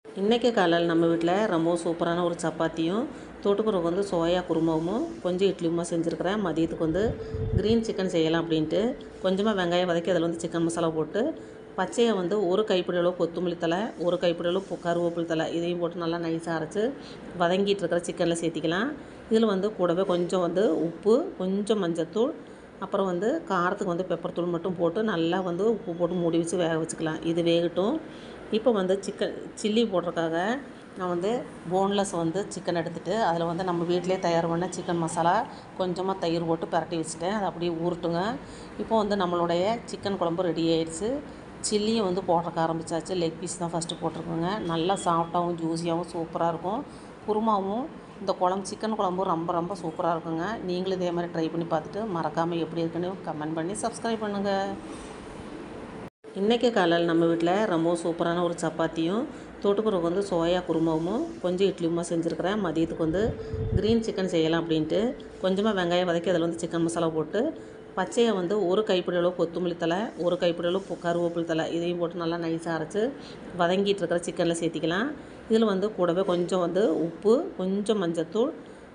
இன்றைக்கி காலையில் நம்ம வீட்டில் ரொம்பவும் சூப்பரான ஒரு சப்பாத்தியும் தொட்டுக்கிறதுக்கு வந்து சோயா குருமாவும் கொஞ்சம் இட்லியுமா செஞ்சுருக்கிறேன். மதியத்துக்கு வந்து க்ரீன் சிக்கன் செய்யலாம் அப்படின்ட்டு கொஞ்சமாக வெங்காயம் வதக்கி அதில் வந்து சிக்கன் மசாலா போட்டு பச்சையை வந்து ஒரு கைப்பிடி அளவு கொத்தமல்லி தழை, ஒரு கைப்பிடி அளவு கருவேப்பிலை தழை இதையும் போட்டு நல்லா நைஸாக அரைச்சி வதங்கிட்டு இருக்கிற சிக்கனில் சேர்த்திக்கலாம். இதில் வந்து கூடவே கொஞ்சம் வந்து உப்பு, கொஞ்சம் மஞ்சத்தூள், அப்புறம் வந்து காரத்துக்கு வந்து பெப்பர் தூள் மட்டும் போட்டு நல்லா வந்து உப்பு போட்டு மூடி வச்சு வேக வச்சுக்கலாம். இது வேகட்டும். இப்போ வந்து சில்லி போடுறதுக்காக நான் வந்து போன்லெஸ் வந்து சிக்கன் எடுத்துகிட்டு அதில் வந்து நம்ம வீட்டிலே தயார் பண்ண சிக்கன் மசாலா கொஞ்சமாக தயிர் போட்டு பரட்டி வச்சுட்டேன். அது அப்படியே ஊறட்டுங்க. இப்போ வந்து நம்மளுடைய சிக்கன் குழம்பு ரெடி ஆயிடுச்சு. சில்லியும் வந்து போடுறக்க ஆரம்பித்தாச்சு. லெக் பீஸ் தான் ஃபஸ்ட்டு போட்டிருக்கோங்க. நல்லா சாஃப்டாகவும் ஜூஸியாகவும் சூப்பராக இருக்கும். குருமாவும் இந்த சிக்கன் குழம்பும் ரொம்ப ரொம்ப சூப்பராக இருக்குங்க. நீங்களும் இதே மாதிரி ட்ரை பண்ணி பார்த்துட்டு மறக்காமல் எப்படி இருக்குன்னு கமெண்ட் பண்ணி சப்ஸ்கிரைப் பண்ணுங்கள். இன்றைக்கி காலையில் நம்ம வீட்டில் ரொம்பவும் சூப்பரான ஒரு சப்பாத்தியும் தொட்டுக்கிறதுக்கு வந்து சோயா குருமாவும் கொஞ்சம் இட்லியுமா செஞ்சுருக்கிறேன். மதியத்துக்கு வந்து க்ரீன் சிக்கன் செய்யலாம் அப்படின்ட்டு கொஞ்சமாக வெங்காயம் வதக்கி அதில் வந்து சிக்கன் மசாலா போட்டு பச்சையை வந்து ஒரு கைப்பிடி அளவு கொத்தமல்லி தழை, ஒரு கைப்பிடி அளவு கருவேப்பிலை தழை இதையும் போட்டு நல்லா நைஸாக அரைச்சி வதங்கிட்டு இருக்கிற சிக்கனில் சேர்த்திக்கலாம். இதில் வந்து கூடவே கொஞ்சம் வந்து உப்பு, கொஞ்சம் மஞ்சத்தூள்,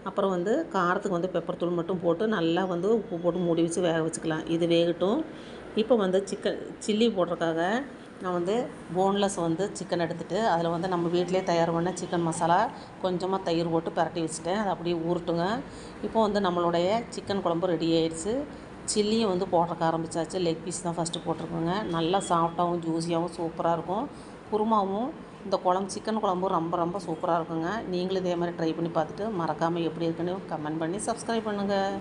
அப்புறம் வந்து காரத்துக்கு வந்து பெப்பர் தூள் மட்டும் போட்டு நல்லா வந்து உப்பு போட்டு மூடி வச்சு வேக வச்சுக்கலாம். இது வேகட்டும். இப்போ வந்து சில்லி போடுறதுக்காக நான் வந்து போன்லெஸ் வந்து சிக்கன் எடுத்துகிட்டு அதில் வந்து நம்ம வீட்டிலே தயார் பண்ண சிக்கன் மசாலா கொஞ்சமாக தயிர் போட்டு பரட்டி வச்சுட்டேன். அது அப்படியே ஊறட்டுங்க. இப்போ வந்து நம்மளுடைய சிக்கன் குழம்பு ரெடி ஆயிடுச்சு. சில்லியும் வந்து போடுறக்க ஆரம்பித்தாச்சு. லெக் பீஸ் தான் ஃபஸ்ட்டு போட்டிருக்கோங்க. நல்லா சாஃப்டாகவும் ஜூஸியாகவும் சூப்பராக இருக்கும். குருமாவும் இந்த சிக்கன் குழம்பும் ரொம்ப ரொம்ப சூப்பராக இருக்குங்க. நீங்களும் இதே மாதிரி ட்ரை பண்ணி பார்த்துட்டு மறக்காமல் எப்படி இருக்குன்னு கமெண்ட் பண்ணி சப்ஸ்கிரைப் பண்ணுங்கள்.